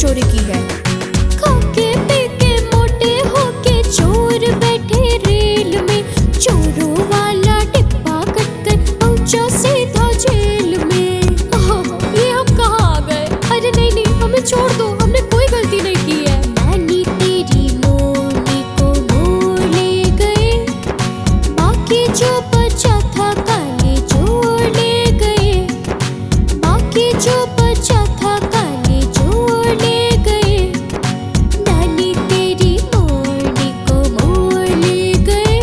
चोरी की है। खाके पीके मोटे होके चोर बैठे रेल में, चोरों वाला डिब्बा कटकर पहुंचा सीधा जेल में। ये हम कहाँ आ गए? अरे नहीं नहीं, हमें छोड़ दो, हमने कोई गलती नहीं की है। नानी तेरी मोरनी को मोर ले गए, बाकी जो बचा था काले चोर ले गए, बाकी जो बचा था काले चोर ले गए। नानी तेरी मोरनी को मोर ले गए,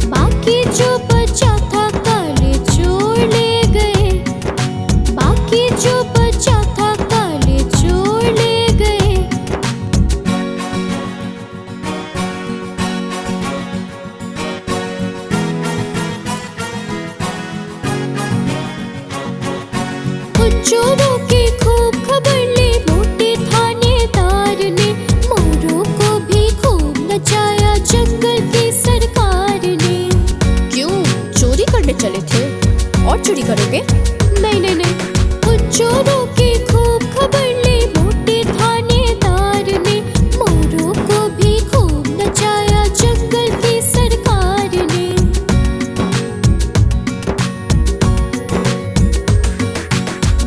बाकी जो बचा था काले चोर ले गए, बाकी जो बचा था काले चोर ले गए। कुछ चोरों की खूब खबर ली मोटे थानेदार ने, मोरों को भी खूब नचाया जंगल की सरकार ने। क्यों, चोरी करने चले थे? और चोरी करोगे? नहीं नहीं नहीं, कुछ चोरों की खूब खबर ली मोटे थानेदार ने, मोरों को भी खूब नचाया जंगल की सरकार ने।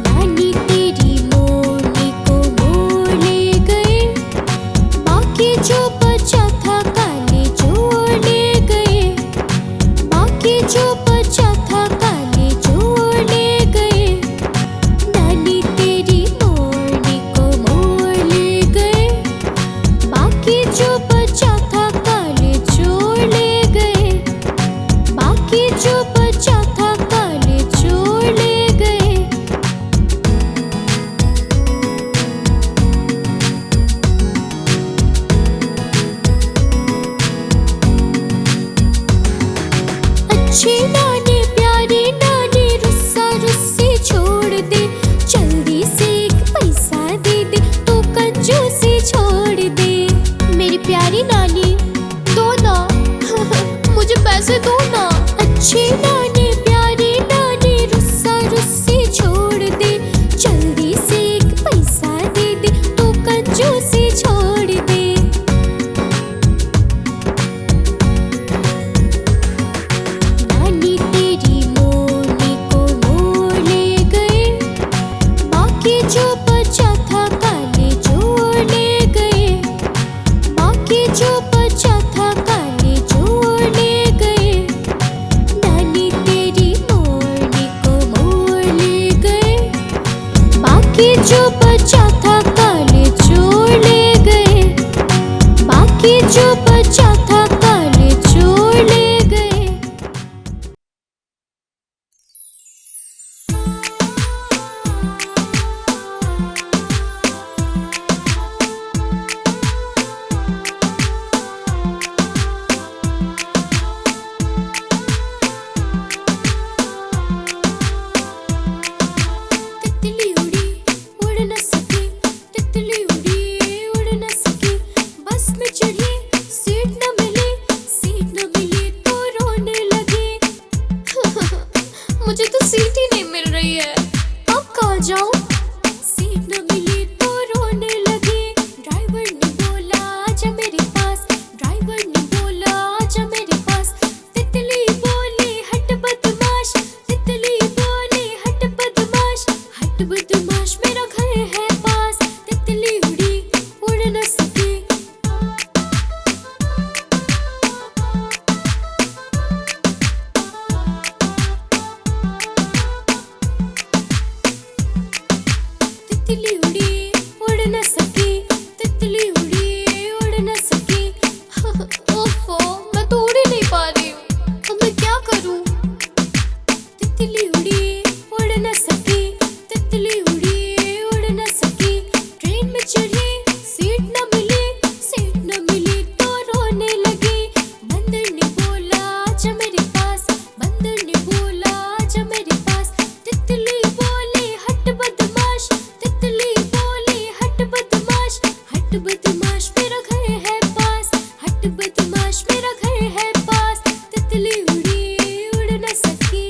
नानी तेरी मोरनी को मोर ले गए, बाकी जो बचा था काले चोर ले गए, बाकी जो बचा था काले चोर ले गए। नानी तेरी मोरनी को मोर ले गए, बाकी जो बचा था काले चोर ले गए, बाकी जो बचा था काले चोर ले गए। अच्छी नानी प्यारी नानी रुस्सा रुस्सी छोड़ दे, जल्दी से एक पैसा दे दे तो कंजूसी छोड़ दे। मेरी प्यारी नानी दो ना, मुझे पैसे दो ना। अच्छी नानी प्यारी नानी रुस्सा रुस्सी छोड़ दे, जल्दी से एक पैसा दे दे तो कंजूसी छोड़ दे। नानी तेरी मोरनी को मोर ले गए, बाकी जो बचा था काले चोर ले गए, बाकी जो बचा था काले चोर ले गए। नानी तेरी मोरनी को मोर ले गए, बाकी जो बचा था काले चोर ले गए, बाकी जो बचा था काले चोर ले गए। तितली उड़ी उड़ न सकी, तितली उड़ी उड़ न सकी, बस में चढ़ी सीट न मिली, सीट न मिली तो रोने लगी। मुझे तो सीट ही नहीं मिल रही है, अब कहाँ जाऊँ? सीट न मिली तो रोने लगी। ड्राइवर ने बोला आजा मेरे पास, ड्राइवर ने बोला आजा मेरे पास। तितली बोली हट बदमाश, तितली बोली हट बदमाश, हट बदमाश मेरा घर है पास। तितली उड़ी उड़ न सकी। तितली उड़ी उड़ न सकी, तितली उड़ी उड़ न सकी। ओफो, मैं तो उड़ ही नहीं पा रही हूँ, अब मैं क्या करूँ? तितली उड़ी उड़ न सकी, तितली उड़ी उड़ न सकी। ट्रेन में चढ़ी सीट न मिली, सीट न मिली तो रोने लगी। बंदर ने बोला आजा मेरे पास, बंदर ने बोला आजा मेरे पास। तितली बोली हट बदमाश, तितली बोली हट बदमाश, हट बदमाश मेरा घर है पास, हट बदमाश मेरा घर है पास। तितली उड़ी उड़ न सकी।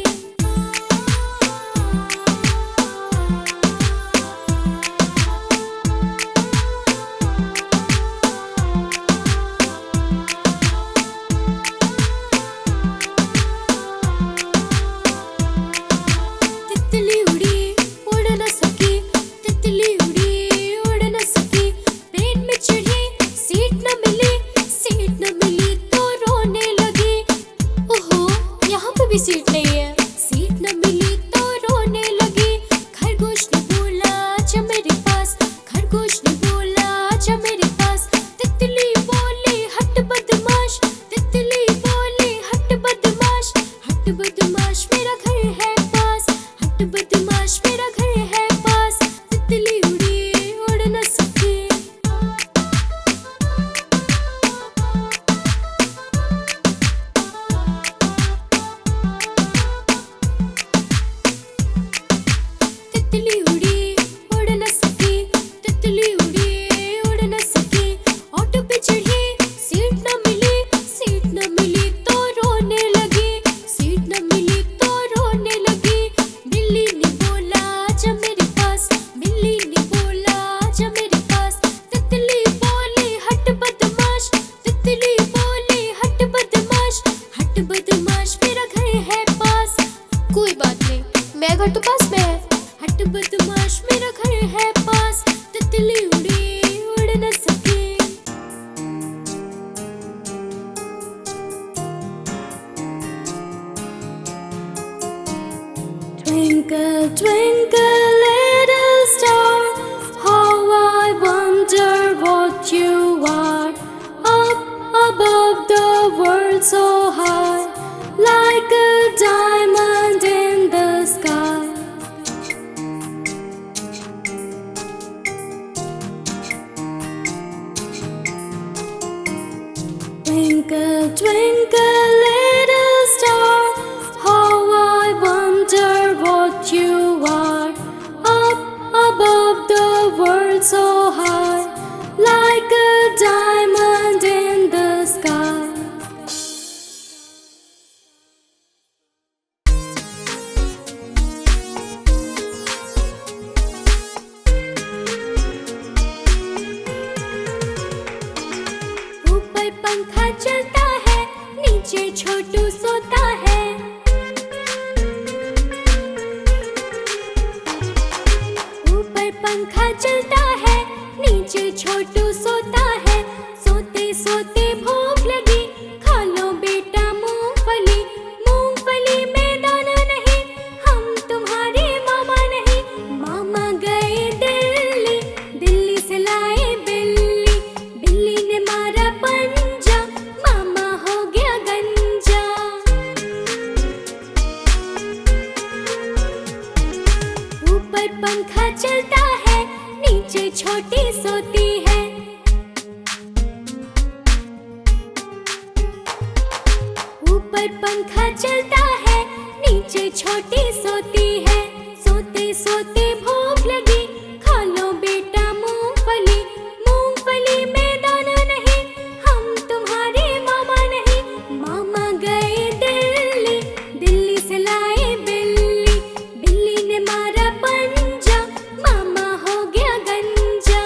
आजा मेरे पास। तितली बोली हट बदमाश, तितली बोली हट बदमाश, हट बदमाश मेरा घर है पास, हट बदमाश मेरा घर है पास। तितली उड़ी उड़ न सकी, तितली उड़ी उड़ न सकी, तितली उड़ी उड़ न सकी। ऑटो पे चढ़ी सीट न मिली, सीट न मिली तो रोने लगी, सीट न मिली तो रोने लगी। बिल्ली ने बोला आजा मेरे पास, बिल्ली ने बोला आजा मेरे पास। तितली बोली हट बदमाश, तितली बोली हट बदमाश, हट बदमाश मेरा घर है पास। कोई बात नहीं, मेरा घर तो पास में है। हट बदमाश मेरा घर है पास, तितली उड़ी उड़ न सकी। Twinkle, twinkle, little star, how I wonder what you are. Up above the world so high, like a diamond in the sky. Twinkle, twinkle, little star, how I wonder what you are. Up above the world so high, like a diamond in the sky. ऊपर पंखा चलता है, नीचे छोटू सोता है। ऊपर पंखा चलता है, नीचे छोटू सोता है। सोते सोते भूख लगी, खा लो बेटा मूंगफली। मूंगफली में दाना नहीं, हम तुम्हारे मामा नहीं। मामा गए दिल्ली, दिल्ली से लाए बिल्ली। बिल्ली ने मारा पंजा, मामा हो गया गंजा। ऊपर पंखा चलता है, नीचे छोटी सोती है। ऊपर पंखा चलता है, नीचे छोटी सोती है। सोते सोते भूख लगी, खा लो बेटा मूंगफली। मूंगफली में दाना नहीं, हम तुम्हारे मामा नहीं। मामा गए दिल्ली, दिल्ली से लाए बिल्ली। बिल्ली ने मारा पंजा, मामा हो गया गंजा।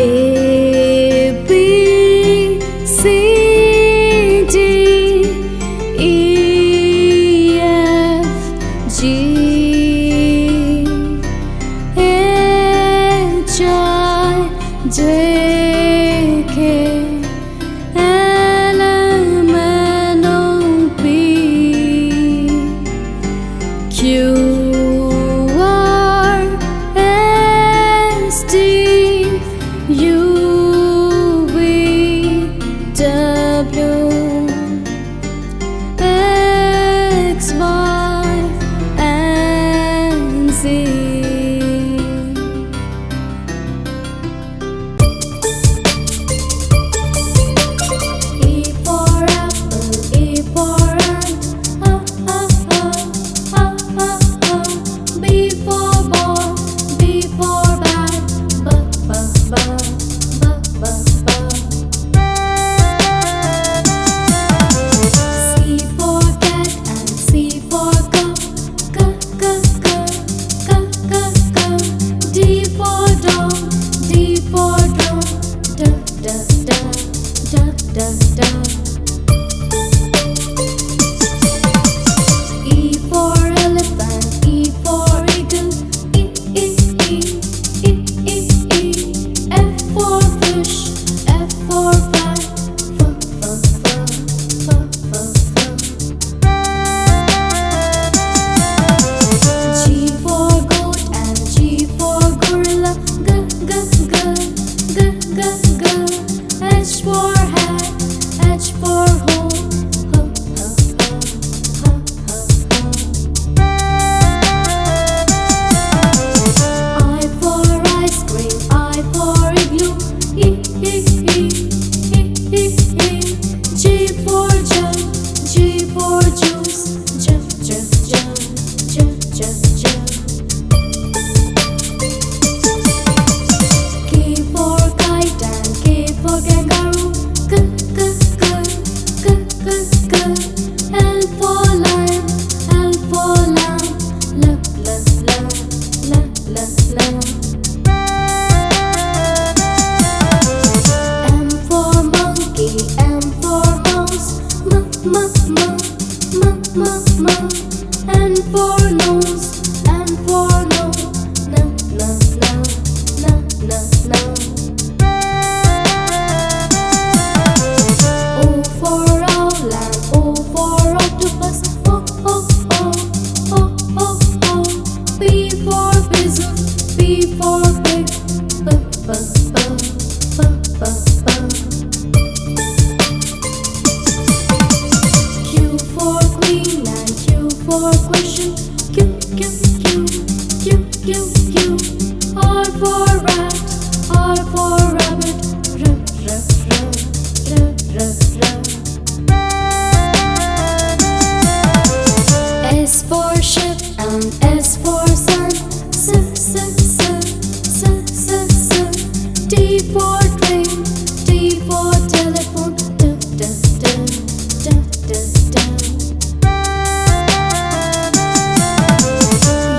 A B C D E F G H I J K L M N O P Q R S T U V W X Y and Z. E for apple, E for ant, B for ball, B for bat, C for cat and C for cup, D for dog, D for drum, E for elephant, E for eagle, F for fish, F for fly, G for goat and G for gorilla, H for hat, H for hole, I for ice cream, I for igloo, J for jug, J for juice, K for kite and K for kangaroo, L for lion, L for lamb, M for monkey, M for mouse, N for nose, N for no, O for owl and O for octopus, P for pigeon, P for pig, Q for queen and Q for question, Q, R for rat, R for rabbit, S for ship and S for sun, T for train, T for telephone,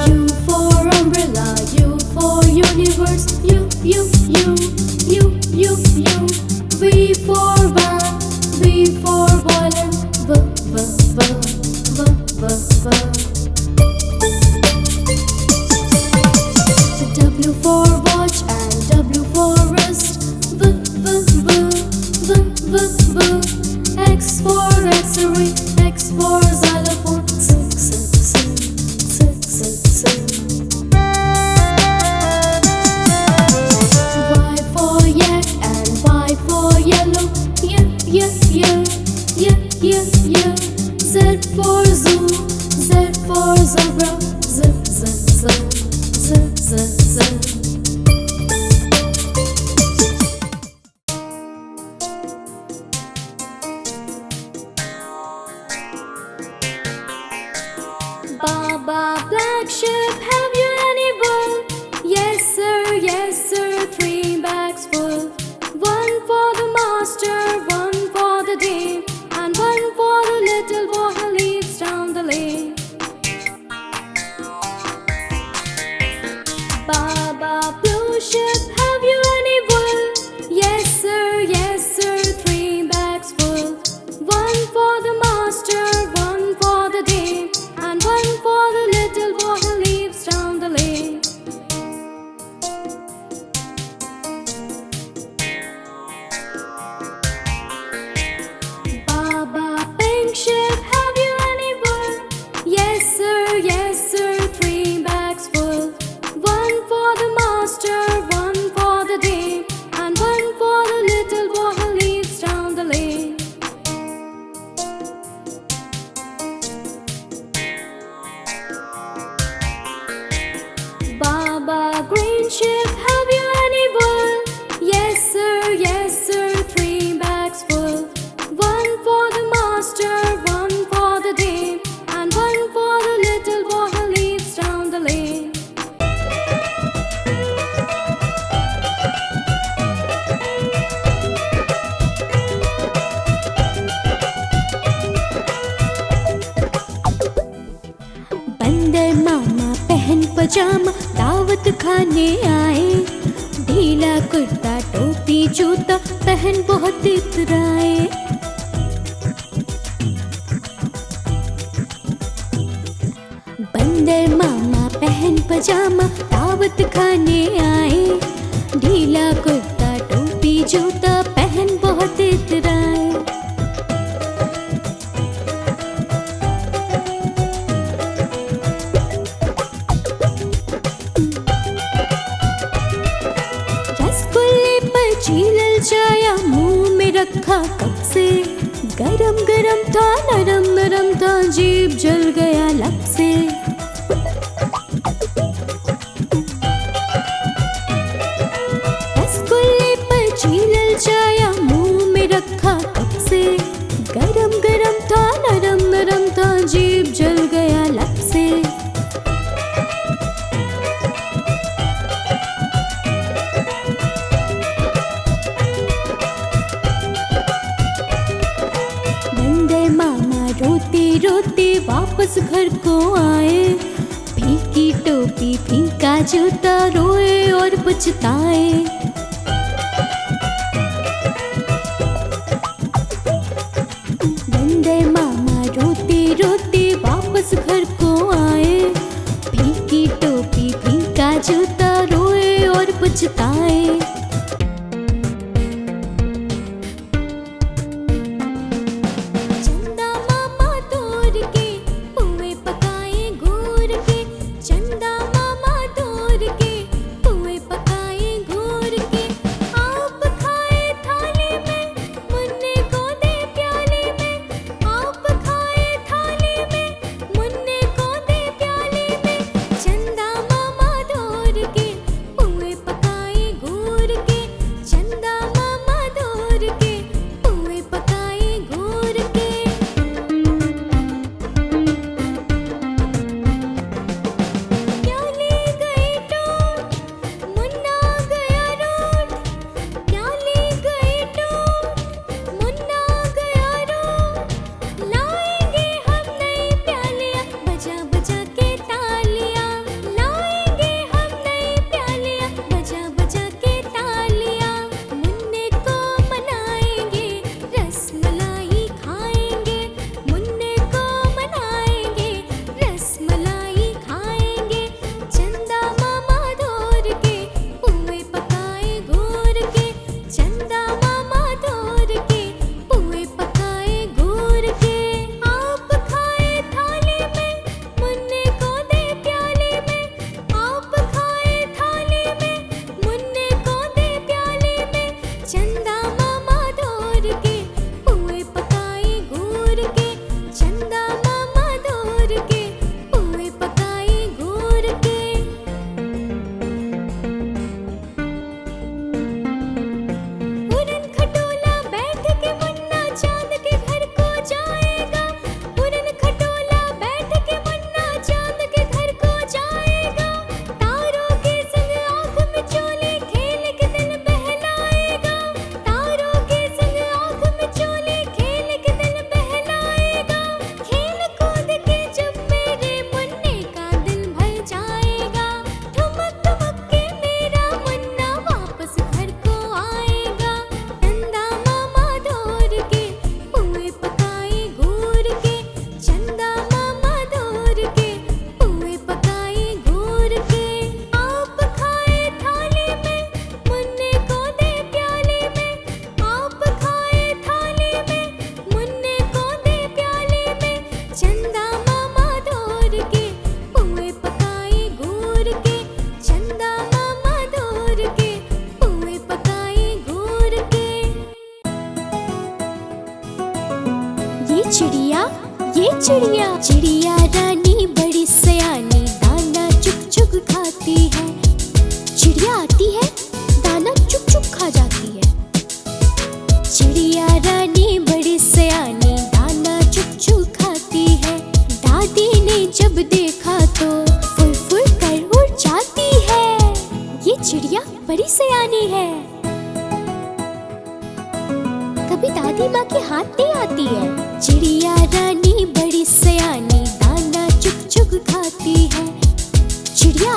U for umbrella, U for universe, U, V for van, V for violin, W for watch and W for wrist, X for X-ray, X for xylophone, Y for yak and Y for yellow, Z for zoo, Z for zebra, Baba black sheep, have you any wool? Yes sir, 3 bags full. 1 for the master, 1 for the dame, and 1 for the little boy who lives down the lane. Baba blue sheep, have you any wool? पजामा दावत खाने आए। ढीला कुर्ता टोपी जूता पहन बहुत इतराए। बंदर मामा पहन पजामा दावत खाने आए। ढीला कुर्ता टोपी जूता पहन बहुत इतराए। रसगुल्ले पर छीलल जाया मुंह में रखा कब से। गरम गरम था नरम नरम था जीभ जल गया लब से। रसगुल्ले पर छीलल जाया मुंह में रखा कब से। गरम गरम था नरम नरम था जीभ जल गया लब से। बंदर मामा रोते रोते वापस घर को आए। फीकी टोपी फीका जूता रोए और पछताए। बंदर मामा रोते रोते वापस घर को आए। फीकी टोपी फीका जूता रोए और पछताए। चंदा मामा तोड़ के पुए पकाए घोर के। चंदा मामा तोड़ के पुए पकाए घोर के। आप खाए थाली में मुन्ने को दे प्याली में। आप खाए थाली में मुन्ने को दे प्याली में। चंदा मामा तोड़ के पुए पकाए घोर के। चंदा मामा तोड़ के पुए पकाए घोर के। प्याली गई टूट मुन्ना गया रूठ। प्याली गई टूट मुन्ना गया रूठ। लाएंगे हम नई प्यालियाँ बजा बजा के तालियाँ। लाएंगे हम नई प्यालियाँ बजा बजा के तालियाँ। मुन्ने को मनाएंगे रसमलाई खाएंगे। मुन्ने को मनाएंगे रसमलाई खाएंगे। चंदा मामा तोड़ के पुए पकाए घोर के। चंदा मामा तोड़ के पुए पकाए घोर के। आप खाए थाली में मुन्ने को दे प्याली में। आप खाए थाली में मुन्ने को दे प्याली में। चंदा मामा तोड़ के पुए पकाए घोर के। चंदा मामा तोड़ के पुए पकाए घोर के। उड़न खटोला बैठ के मुन्ना चांद के घर को जाएगा। उड़न खटोला बैठ के मुन्ना चांद के घर को जाएगा। तारों के संग आँख में चोले खेल के दिल बहलाएगा। तारों के संग आँख में चोले खेल के दिल बहलाएगा। खेल कूद के जब मेरे मुन्ने का दिल भर जाएगा। ठुमक ठुमक के मेरा मुन्ना वापस घर को आएगा। चंदा मामा तोड़ के पुए पकाए घोर के। चंदा मामा तोड़ के पुए पकाए घोर के। आप खाए थाली में मुन्ने को दे प्याली में। आप खाए थाली में मुन्ने को दे प्याली में। चंदा मामा तोड़ के पुए पकाए घोर के। चंदा मामा तोड़ के पुए पकाए घोर के। ये चिड़िया चिड़िया रानी बड़ी सयानी दाना चुग चुग खाती है। चिड़िया आती है दाना चुग चुग खा जाती है। चिड़िया रानी बड़ी सयानी दाना चुग चुग खाती है। दादी ने जब देखा तो फुर फुर कर उड़ जाती है। ये चिड़िया बड़ी सयानी है। कभी दादी माँ के हाथ नहीं आती है। चिड़िया रानी बड़ी सयानी दाना चुग चुग खाती है। चिड़िया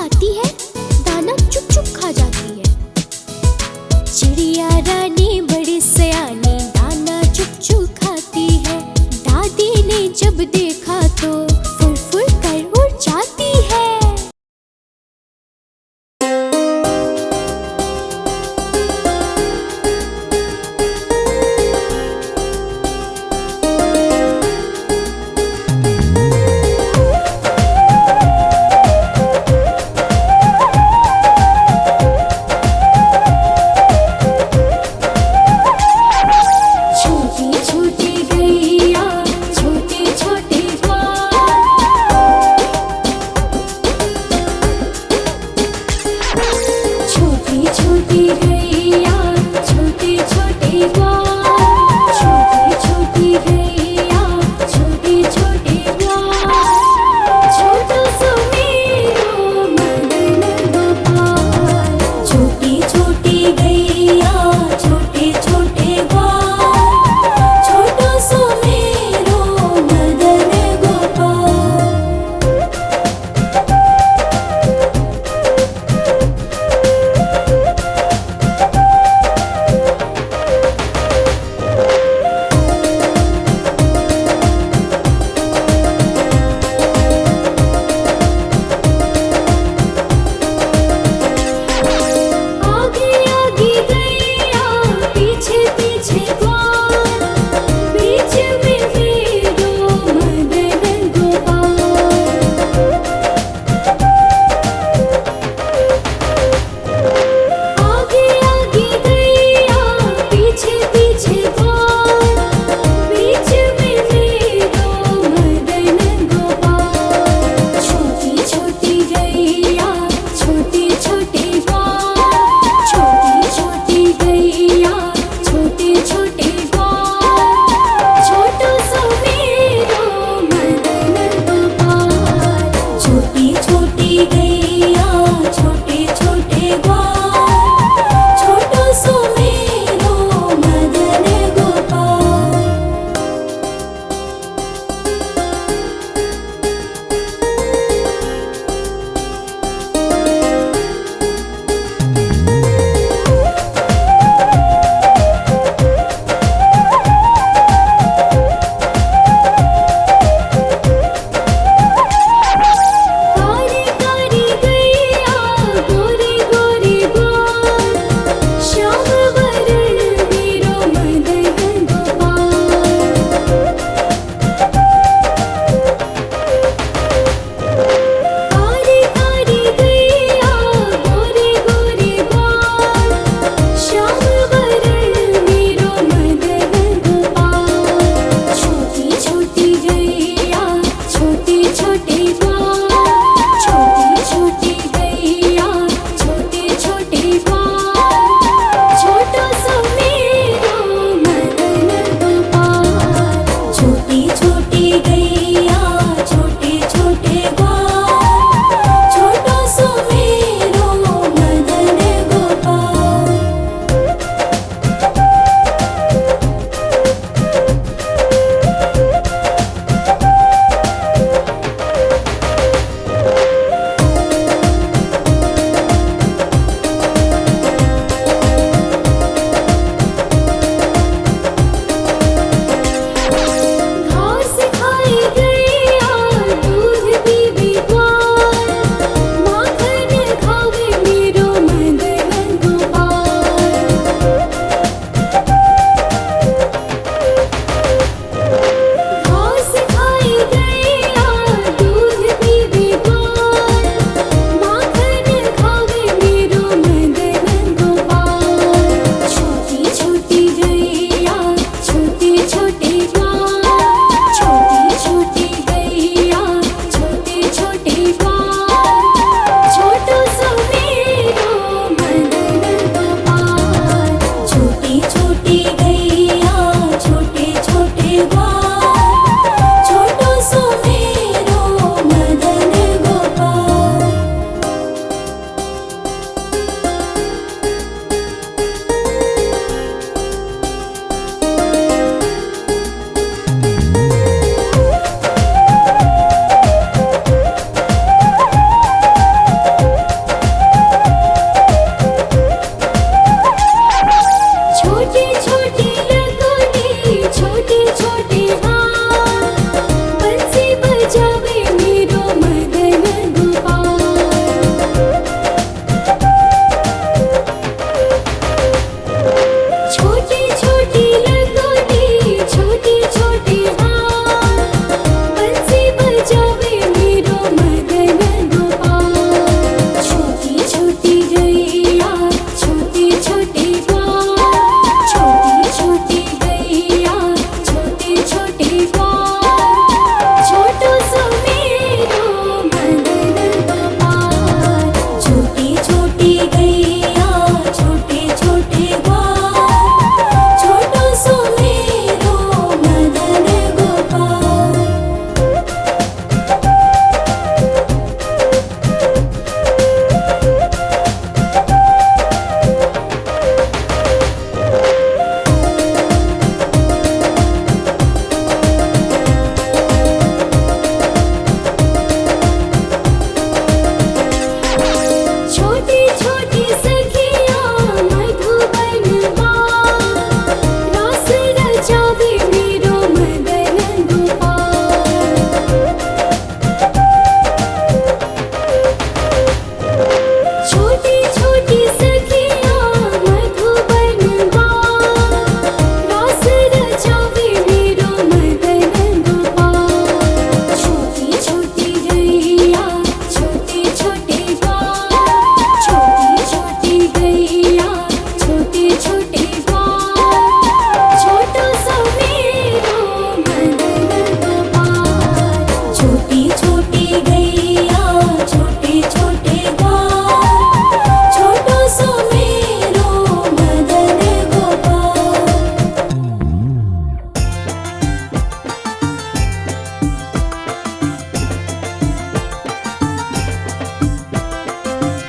छोटे द्वार, छोटी छोटी गैया छोटे छोटे द्वार, छोटो सो मेरो मदन गोपाल। छोटी छोटी गैया छोटे छोटे द्वार, छोटो सो मेरो मदन गोपाल। घास खाई गैया दूध पीबी द्वार, माखन खावे मेरो मदन गोपाल। घास खाई गैया दूध पीबी द्वार, माखन खावे मेरो मदन गोपाल। छोटी छोटी गैया छोटे छोटे द्वार, छोटी छोटी गैया छोटे छोटे द्वार, छोटो सो मेरो मदन गोपाल। छोटी छोटी गैया छोटे छोटे द्वार, छोटो सो मेरो मदन गोपाल। छोटी छोटी लगोटी छोटे छोटे हाथ, बंसी बजावे मेरो मदन गोपाल। छोटी छोटी लगोटी छोटे छोटे हाथ, बंसी बजावे मेरो मदन गोपाल। छोटी छोटी गैया छोटे छोटे द्वार, छोटी छोटी गैया छोटे छोटे द्वार, छोटो सो मेरो मदन गोपाल। छोटी छोटी गैया छोटे छोटे द्वार, छोटो सो मेरो मदन गोपाल। छोटी छोटी सखिया मधुबन बार, रास रचावे मेरो मदन गोपाल। छोटी छोटी सखिया मधुबन बार, रास रचावे मेरो मदन गोपाल। छोटी छोटी गैया छोटे छोटे द्वार, छोटी छोटी गैया छोटे छोटे द्वार, छोटो सो मेरो मदन गोपाल। छोटी छोटी गैया छोटे छोटे द्वार, छोटो सो मेरो मदन गोपाल।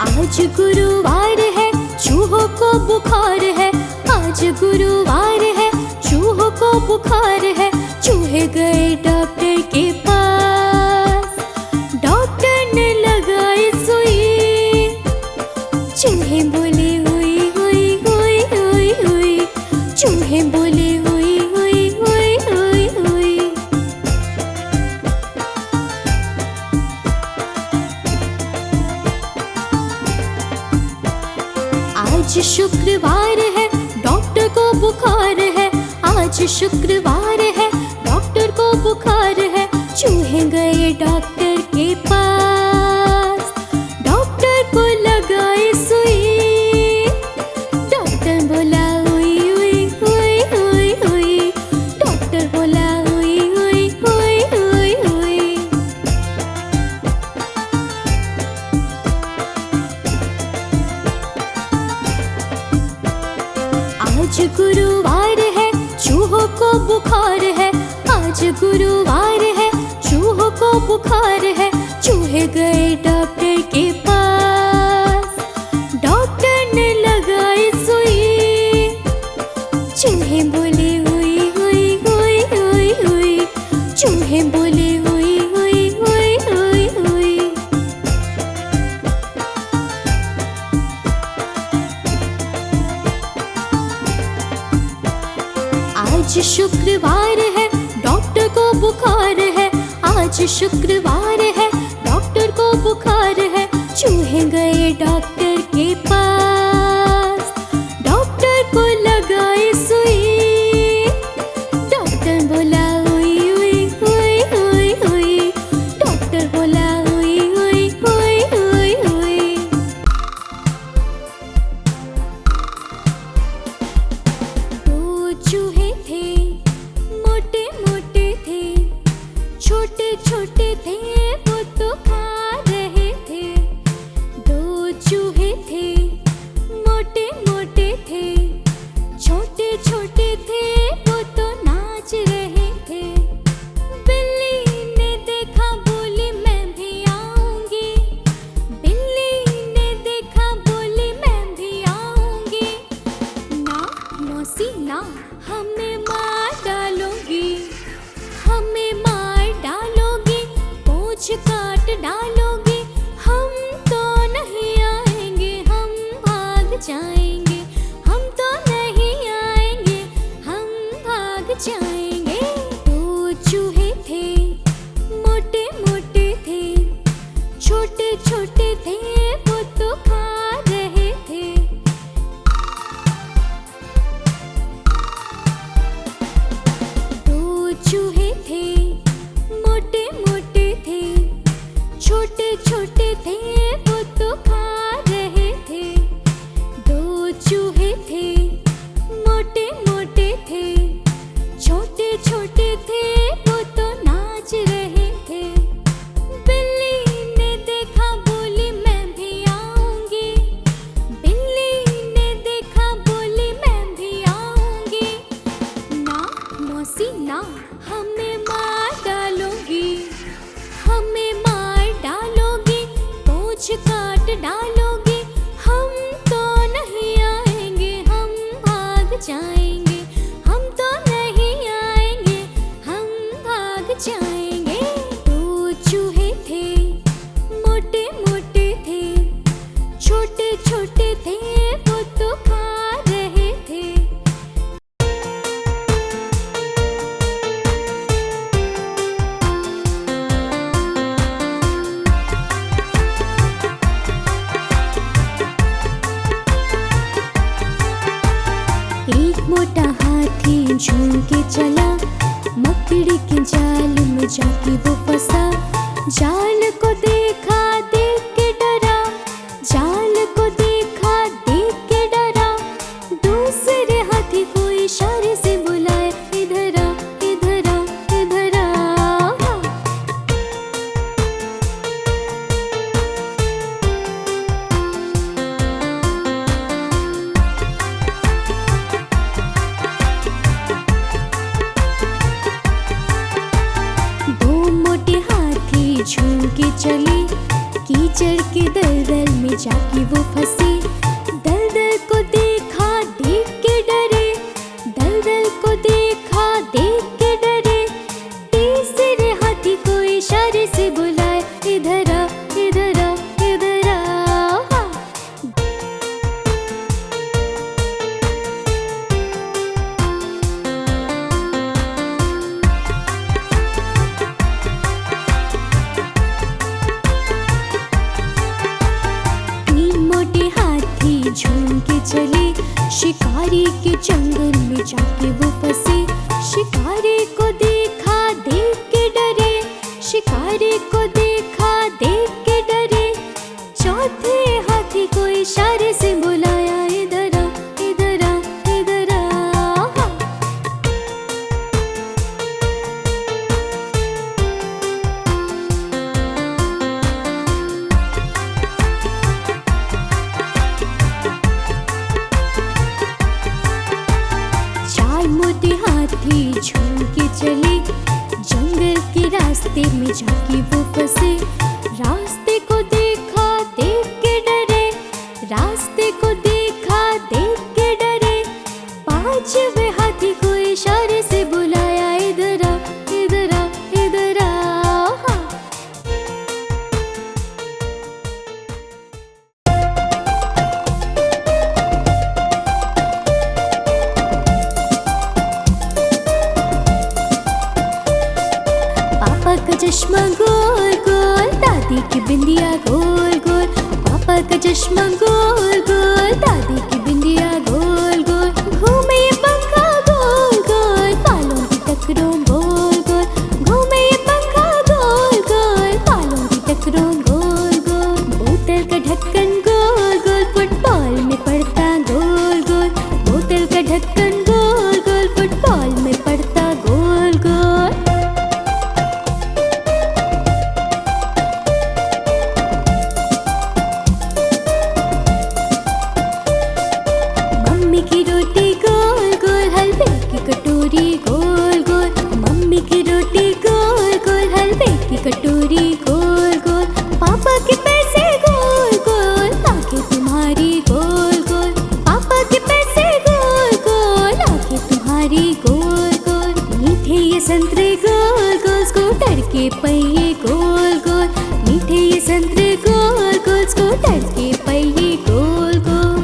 आज गुरुवार है चूहों को बुखार है, आज गुरुवार है चूहों को बुखार है। चूहे गए डॉक्टर के पास, डॉक्टर ने लगाई सुई, चूहे बोले हुई हुई हुई हुई हुई, चूहे बोले हुई हुई हुई हुई हुई। आज शुक्रवार है डॉक्टर को बुखार है, आज शुक्रवार है डॉक्टर को बुखार है। चूहे गए डॉक्टर के पास, डॉक्टर को लगाई सुई, डॉक्टर बोला हुई हुई हुई हुई हुई, डॉक्टर बोला हुई हुई हुई हुई हुई। को बुखार है, आज गुरुवार है, चूहों को बुखार है, चूहे गए डॉक्टर के पास, डॉक्टर ने लगाई सुई, चूहे बोले हुई हुई हुई हुई हुई, चूहे बोले हुई हुई हुई हुई हुई। आज शुक्रवार है, डॉक्टर को बुखार है, आज शुक्रवार है, डॉक्टर को बुखार है, चूहे गए डॉक्टर के पास, डॉक्टर को लगाई सुई, डॉक्टर बोला हुई हुई हुई हुई हुई, डॉक्टर बोला हुई हुई हुई हुई हुई। दो चूहे थे, मोटे मोटे थे, छोटे छोटे थे, वो तो खा रहे थे। दो चूहे थे, मोटे मोटे थे, छोटे छोटे थे, वो तो नाच रहे थे। बिल्ली ने देखा, बोली मैं भी आऊंगी, बिल्ली ने देखा, बोली मैं भी आऊंगी। ना मौसी ना, हमें मार डालोगी, हमें मार डालोगी, पूंछ काट डालोगी, हम तो नहीं आएंगे, हम भाग जाएंगे, हम तो नहीं आएंगे, हम भाग जाएंगे। दो चूहे थे, मोटे मोटे थे, छोटे छोटे थे, वो तो खा रहे थे। दो चूहे थे, मोटे मोटे थे, छोटे छोटे थे, वो तो खा रहे थे। दो चूहे थे, मोटे मोटे थे, छोटे छोटे थे, वो तो नाच रहे थे। बिल्ली ने देखा, बोली मैं भी आऊंगी, बिल्ली ने देखा, बोली मैं भी आऊंगी। ना मौसी ना, हमें मार डालोगी, हमें मार डालोगी, पूंछ काट डालोगी, हम तो नहीं आएंगे, हम भाग जाएंगे, हम तो नहीं आएंगे, हम भाग जाएंगे। दो चूहे थे, मोटे मोटे थे, छोटे छोटे थे, वो तो खा रहे थे। एक मोटा हाथी झूम के चला, मकड़ी के जाल में जाके वो फंसा, जाल को देखा, देख के डरा, जाल को देखा, देख के डरा, दूसरे हाथी को इशारे से बुलाए, इधर आ, इधर आ, इधर आ। दो मोटे हाथी झूम के चले, कीचड़ के दलदल में जाके वो फंसे, दलदल को देखा, देख के डरे, दलदल को देखा, देख के डरे, तीसरे हाथी को इशारे से बुलाए, इधर आ, इधर आ, इधर आ। तीन मोटे हाथी झूम के चले, शिकारी के जंगल में जाके वो फंसे, शिकारी को देखा, देख के डरे, शिकारी को देखा, देख के डरे, चौथे हाथी को इशारे से बुलाया, इधर आ, इधर आ, इधर आ। वो फंसे। रास्ते को देखा देख के डरे, रास्ते को देखा देख के डरे। पांचवे हाथी को इशारे से बुलाया, इधर आ इधर आ इधर आ। हाँ। पापा का चश्मा गोल गोल, दादी की बिंदिया गोल गोल। पापा का चश्मा गोल गोल, दादी की बिंदिया गोल गोल। घूमे ये पंखा गोल गोल, बालों की टकरों गोल गोल। घूमे ये पंखा गोल गोल, बालों की टकरों गोल गोल। बोतल का ढक्कन गोल गोल, फुटबॉल में पड़ता गोल गोल। बोतल का ढक्कन गोल गोल, फुटबॉल में पड़ता गोल गोल। मम्मी की रोटी गोल गोल, हलवे की कटोरी गोल गोल। मम्मी की रोटी गोल गोल, हलवे की कटोरी गोल गोल। पापा के पैसे गोल गोल, आंखें तुम्हारी गोल गोल। पापा के पैसे गोल गोल, आंखें तुम्हारी गोल गोल। मीठे ये संतरे गोल गोल, स्कूटर के पहिए गोल गोल। मीठे ये संतरे गोल गोल, स्कूटर के पहिए गोल गोल।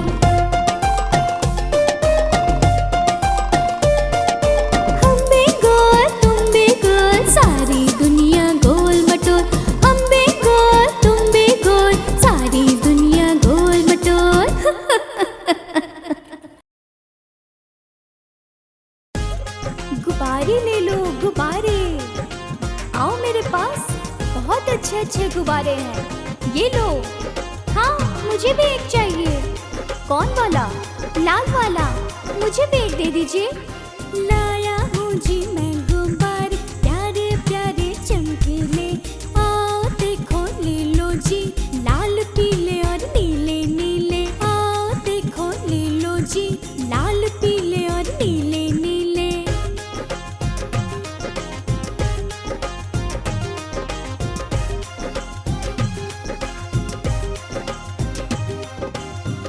हम भी गोल तुम भी गोल, सारी दुनिया गोल मटोल। हम भी गोल तुम भी गोल, सारी दुनिया गोल मटोल। गुब्बारे ले लो गुब्बारे, आओ मेरे पास, बहुत अच्छे अच्छे गुब्बारे हैं, ये लो। हाँ मुझे भी एक चाहिए। कौन वाला? लाल वाला। मुझे भी एक दे दीजिए। लाया हूँ जी मैं गुब्बारे, प्यारे प्यारे चमकीले। आओ देखो ले लो जी, लाल पीले और नीले नीले। आओ देखो ले लो जी, लाल पीले और नीले नीले।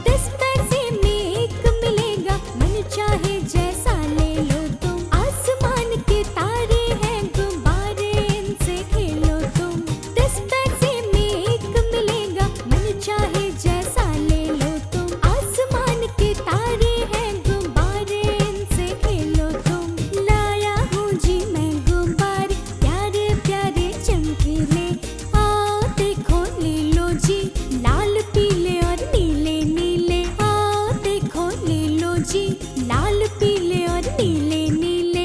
दस पैसे में एक मिलेगा, मन चाहे जैसा ले लो तुम। आसमान के तारे हैं गुब्बारे, इनसे खेलो तुम। 10 पैसे में एक मिलेगा, मन चाहे जैसा ले लो तुम। आसमान के तारे हैं गुब्बारे, इनसे खेलो तुम। लाया हूँ जी मैं गुब्बारे, प्यारे प्यारे चमकीले। आओ देखो ले लो जी, लाल पीले और नीले नीले। आओ देखो ले लो जी, लाल पीले और नीले नीले।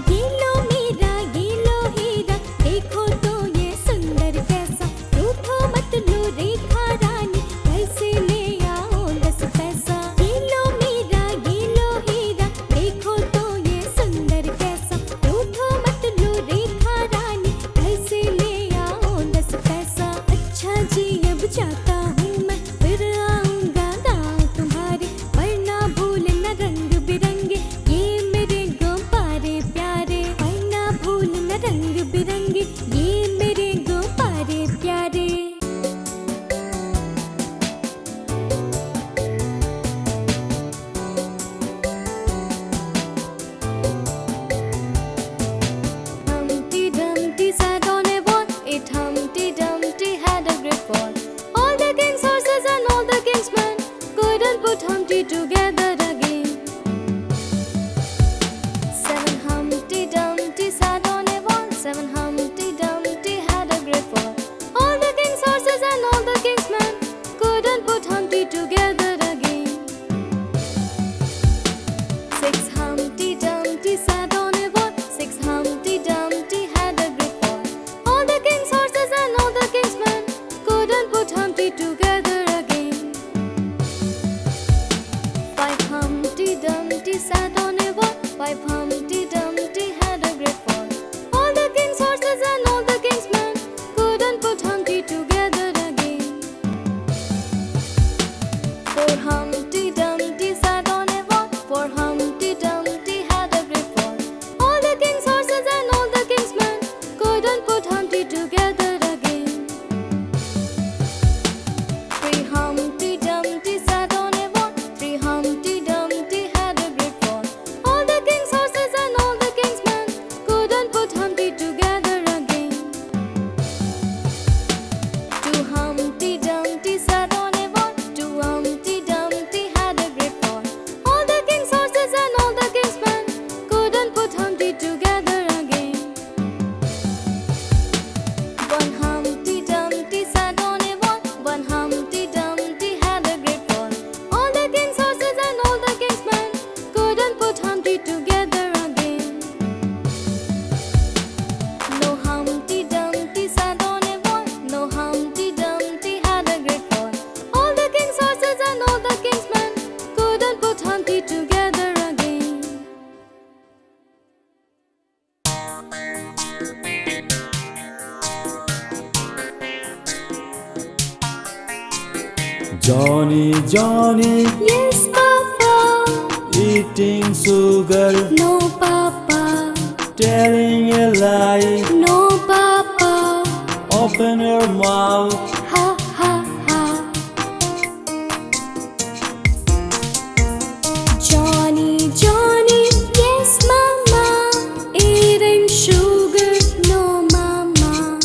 ये लो मीरा ये लो हीरा, देखो तो ये सुंदर कैसा। रूठो मत लो रेखा रानी, कैसे ले आओ 10 पैसा। ये लो मीरा ये लो हीरा, देखो तो ये सुंदर कैसा। रूठो मत लो रेखा रानी, कैसे ले आओ 10 पैसा। अच्छा जी अब जाता हूँ मैं, फिर आऊँगा गाँव तुम्हारे। वरना भूलना रंग बिरंगे, ये मेरे गुब्बारे प्यारे। वरना भूलना रंग बिरंगे, ये मेरे गुब्बारे प्यारे। Humpty Dumpty sat on a wall, it Humpty Dumpty had a great fall. All the king's horses and all the king's men couldn't put Humpty together again. 7 Humpty Dumpty sat on a wall, 7 Humpty Dumpty had a great fall. All the king's horses and all the king's men couldn't put Humpty together again. 6 Humpty Dumpty sat on a wall, 6 Humpty Dumpty had a great fall. All the king's horses and all the king's men couldn't put Humpty together again. 5 Humpty Dumpty sat on a wall, 5 Humpty Dumpty had a great fall. All the king's horses and all the king's men couldn't put Humpty together again. 4 Humpty put Humpty together again. Johnny, Johnny, Yes, Papa. eating sugar, No, Papa. telling a lie. No, Papa. Open your mouth. Ha, ha, ha. Johnny, Johnny, yes, Mama. Eating sugar, no, Mama.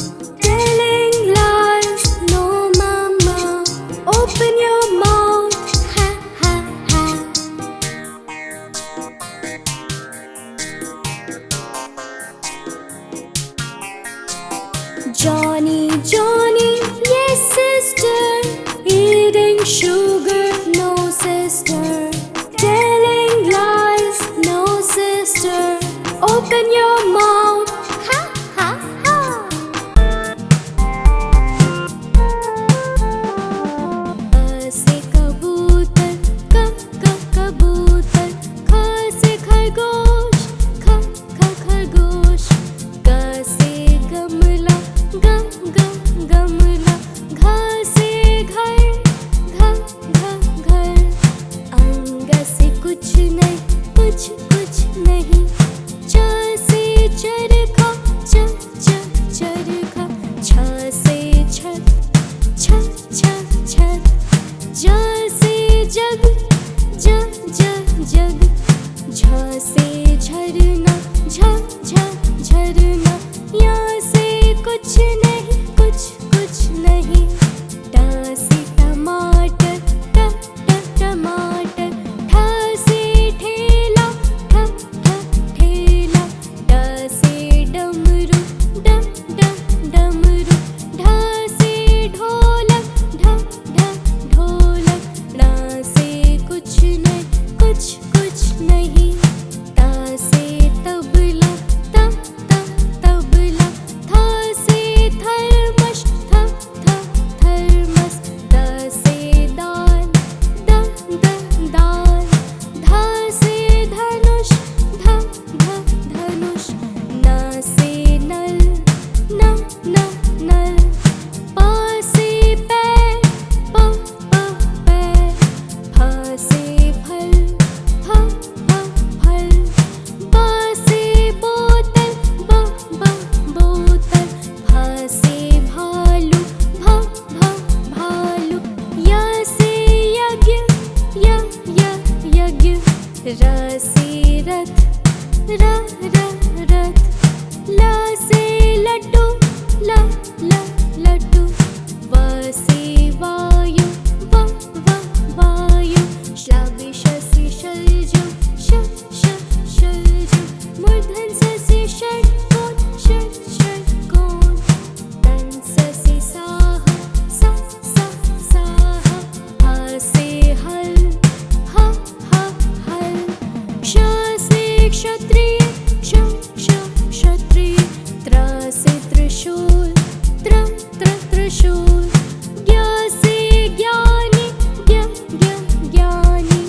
Telling lies, no, Mama. Open your mouth, ha, ha, ha. Johnny, Johnny, yes, sister. Eating sugar, no, sister. Telling lies, no, sister. Open your mouth, ha, ha, ha. से कबूतर, कबूतर. ख से खरगोश, खरगोश. ग से गमला, गमला. घ से घर, घर. अंग से कुछ नहीं, कुछ नहीं. च से चरखा, चरखा. छ से छत, छत. ज से जग, जग. झ से झरना, झरना. या से कुछ नहीं, कुछ नहीं. ट से टमाटर, टमाटर. ठ से ठेला, ठेला. ड से डमरू, डमरू. ढ से ढोलक, ढोलक. ण से कुछ नहीं, कुछ नहीं. त से तबला, तबला. थ से थर्मस, थर्मस. द से दाल, दाल. ध से धनुष, धनुष. न से नल, नल. प से पैर, पैर. फ से फल, फल. ब से बोतल, बोतल. भ से भालू, भालू. य से यज्ञ, यज्ञ. र से रथ, रथ. ल से लड्डू, लड्डू. व से वायु, वायु. श से शलजम, शलजम. मूर्धन स से षट्कोण, षट्कोण. तन् स से साह, साह. ह से हल, हल. श से क्षत्रिय, क्षत्रिय. त्र से त्रिशूल, त्रिशूल. ज्ञ से ज्ञानी, ज्ञानी.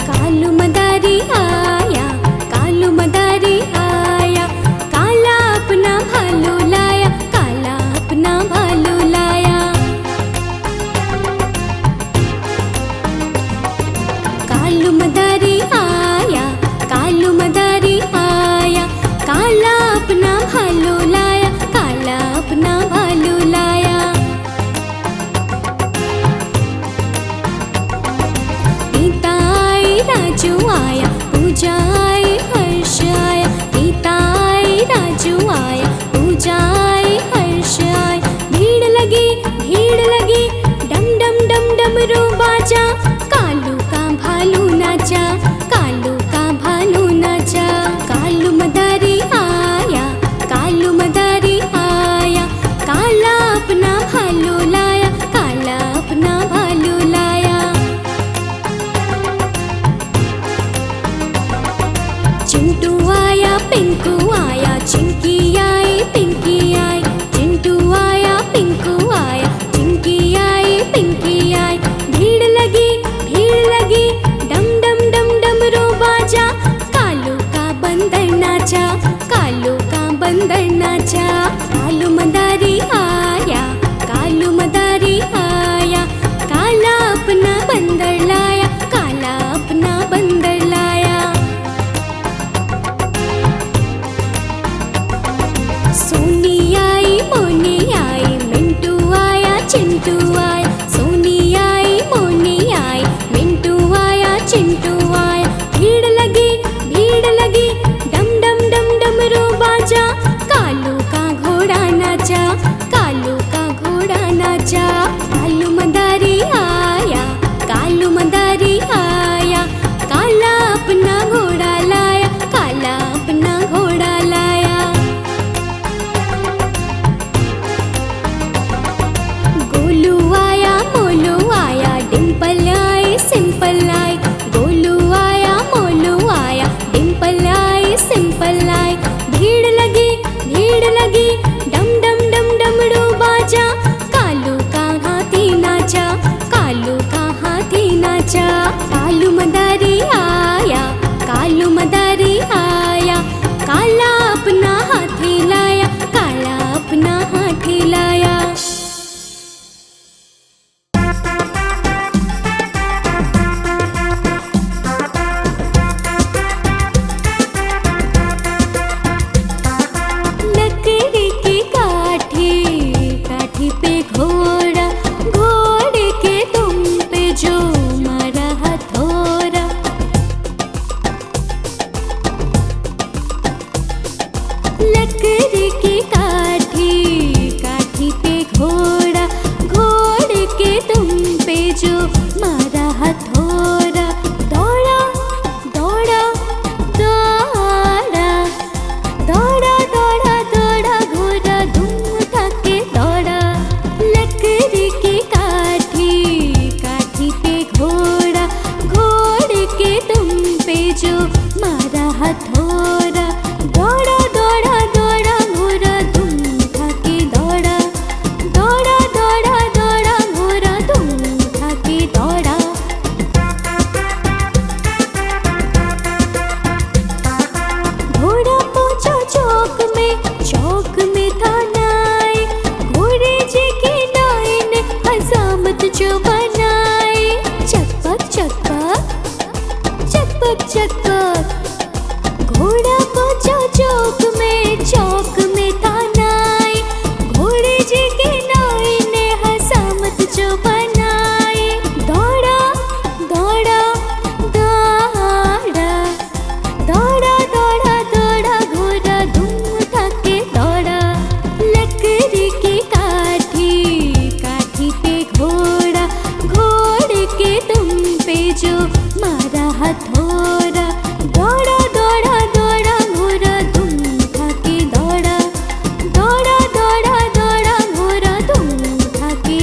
कालू मदारी आया, कालू मदारी आया. काला अपना भालू लाया, काला अपना भालू लाया. कालू मदारी आया, कालू मदारी आया. काला अपना भालू लाया, काला अपना भालू लाया. पिता आई, राजू आया. पूजा आई, हर्ष आया. पिता आई, राजू आया. पूजा आई, हर्ष आया. भीड़ लगी, डम डम डम डमरू बाजा. कालू का भालू नाचा, कालू का भालू नाचा. कालू मदारी आया, कालू मदारी आया. काला अपना भालू लाया, काला अपना भालू लाया. चिंटू आया, पिंकू आया. चिंकी आई, पिंकी आई. चिंटू आया, पिंकू आया.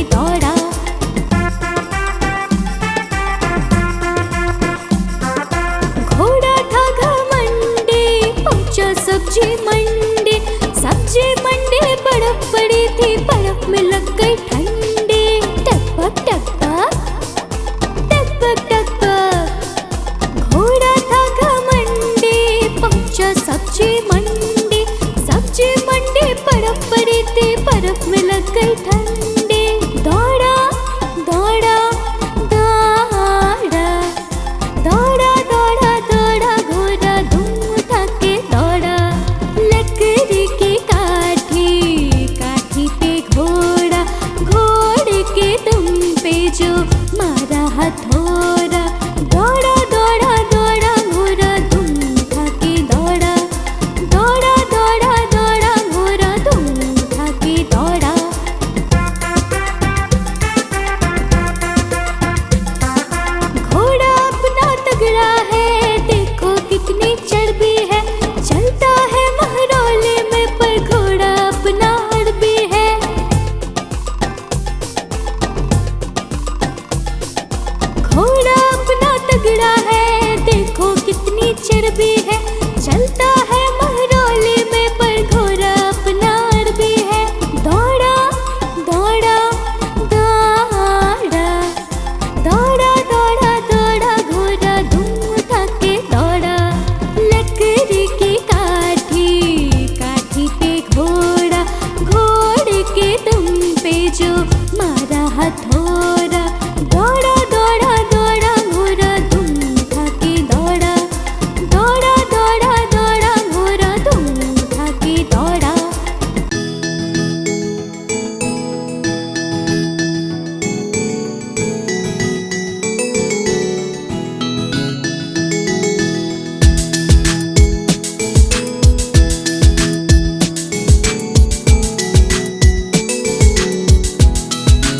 दौड़ा। घोड़ा था घमंडी, पहुंचा सब्जी मंडी। सब्जी मंडी बर्फ पड़ी थी, बर्फ में लग गई ठंडी। टपक टपक टपक टपक। घोड़ा था घमंडी, पहुंचा सब्जी मंडी। सब्जी मंडी बर्फ पड़ी थी, बर्फ में लग गई ठंडी। दौड़ा दौड़ा दौड़ा, दौड़ा दौड़ा दौड़ा, घोड़ा धूम उठा के दौड़ा। लकड़ी की काठी, काठी पे घोड़ा, घोड़े के दुम पे जो मारा हथौड़ा। दौड़ा दौड़ा दौड़ा, घोड़ा धूम उठा के दौड़ा। दौड़ा दौड़ा दौड़ा, घोड़ा धूम उठा के दौड़ा। घोड़ा अपना तगड़ा है, देखो कितनी चर्बी है। चलता है महरौले में, पर घोड़ा अपना अड़बी है। घोड़ा अपना तगड़ा है, देखो कितनी चर्बी है। चलता है महरौले में, पर घोड़ा अपना अड़बी है। दौड़ा दौड़ा दौड़ा, दौड़ा दौड़ा दौड़ा, घोड़ा धूम उठा के दौड़ा। लकड़ी की काठी, काठी पे घोड़ा, घोड़े के दुम पे जो मारा हथौड़ा। दौड़ा दौड़ा दौड़ा, घोड़ा धूम उठा के दौड़ा। दौड़ा दौड़ा दौड़ा, घोड़ा धूम उठा के दौड़ा।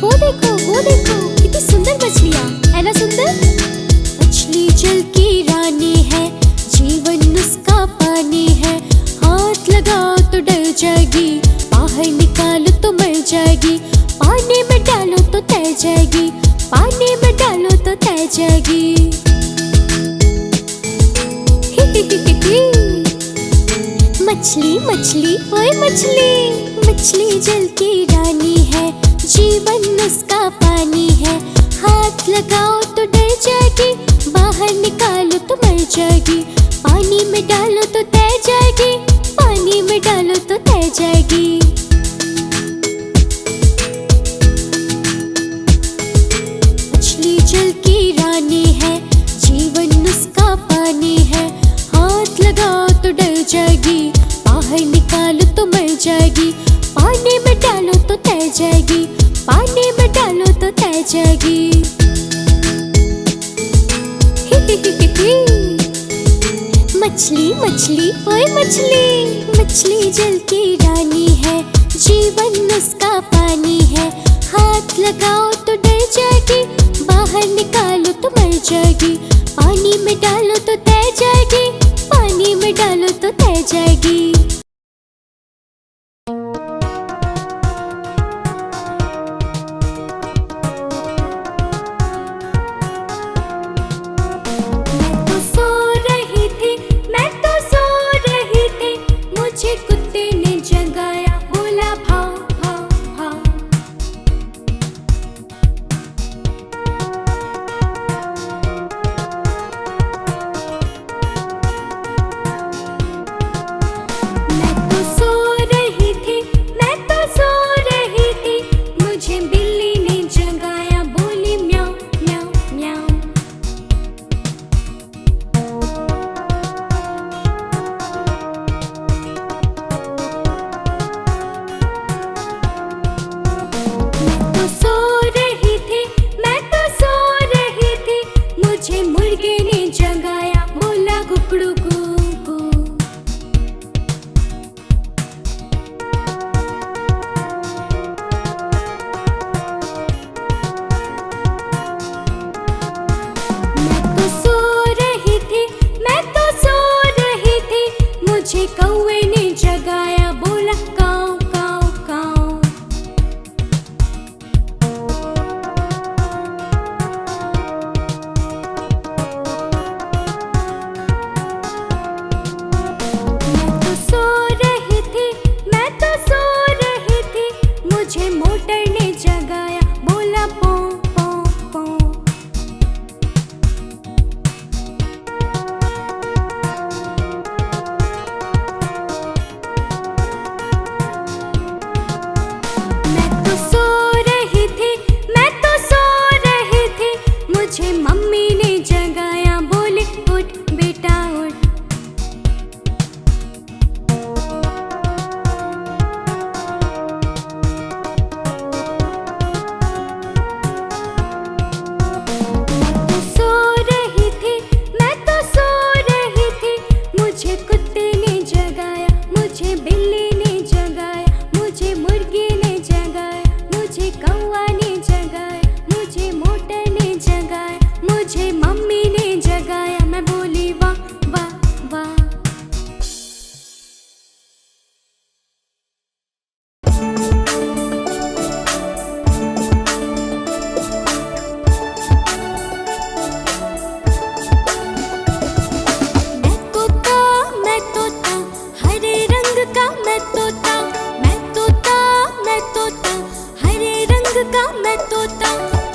वो देखो कितनी सुंदर मछलियाँ है ना। सुंदर मछली जल की रानी है, जीवन उसका पानी है। हाथ लगाओ तो डर जाएगी, बाहर निकालो तो मर जाएगी। पानी में डालो तो तैर जाएगी, पानी में डालो तो तैर जाएगी। मछली मछली ओए मछली, मछली जल की रानी है, जीवन उसका पानी है। हाथ लगाओ तो डर जाएगी, बाहर निकालो तो मर जाएगी। पानी में डालो तो तैर जाएगी, पानी में डालो तो तैर जाएगी। मछली जल की रानी है, जीवन उसका पानी है। हाथ लगाओ तो डर जाएगी, बाहर निकालो तो मर जाएगी। पानी में डालो तो तैर जाएगी, पानी में डालो तो तैर जाएगी। मछली मछली ओए मछली, मछली जल की रानी है, जीवन उसका पानी है। हाथ लगाओ तो डर जाएगी, बाहर निकालो तो मर जाएगी। पानी में डालो तो तैर जाएगी, पानी में डालो तो तैर जाएगी। मुझे कुत्ते ने जगाया, बोला भाव भाव भाव।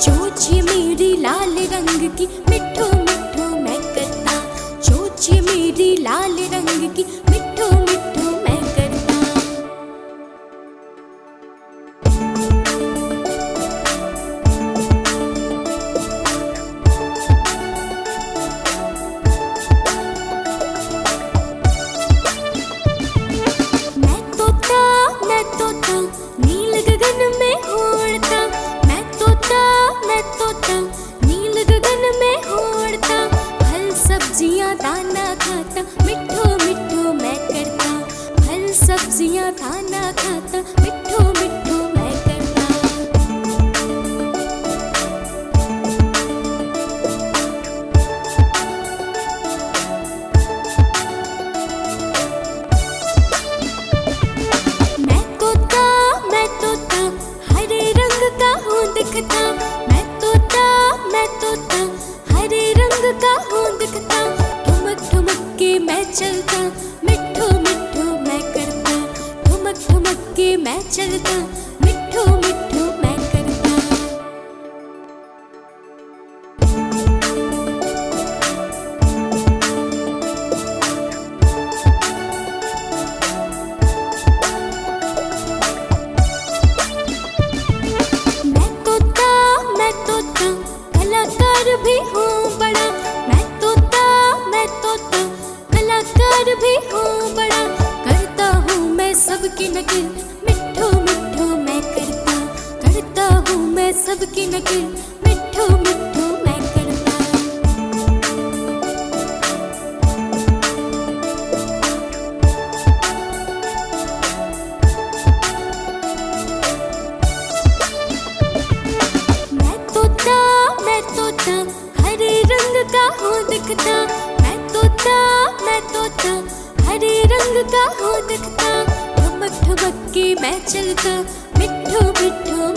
चोंच ये मेरी लाल रंग की मिठू मिठू मैं करता, चोंच ये मेरी लाल रंग की मिठू मिठू मैं करता। मैं तोता नील गगन में उड़ता, मैं तोता नील गगन में उड़ता, फल सब्जियां दाना खाता मिठू मिठू मैं करता, फल सब्जियां दाना खाता मिठू मिठू मैं करता। मैं तोता हरे रंग का हूँ दिखता, मैं तोता हरे रंग का हूँ दिखता, ठुमक ठुमक के मैं चलता मिठू मिठू मैं करता, ठुमक ठुमक के मैं चलता मिठू मिठू मैं करता। मैं तोता कलाकार भी हूँ बड़ा, मैं तोता कलाकार भी हूँ बड़ा, करता हूँ मैं सबकी नकल मिठू मिठू मैं करता हूँ मैं सबकी नकल मिठू मिठू मैं करता। मैं तोता हरे रंग का हूँ दिखता, मैं तोता हरे रंग का हूँ दिखता, ठुमक ठुमक के मैं चलता मिठू मिठू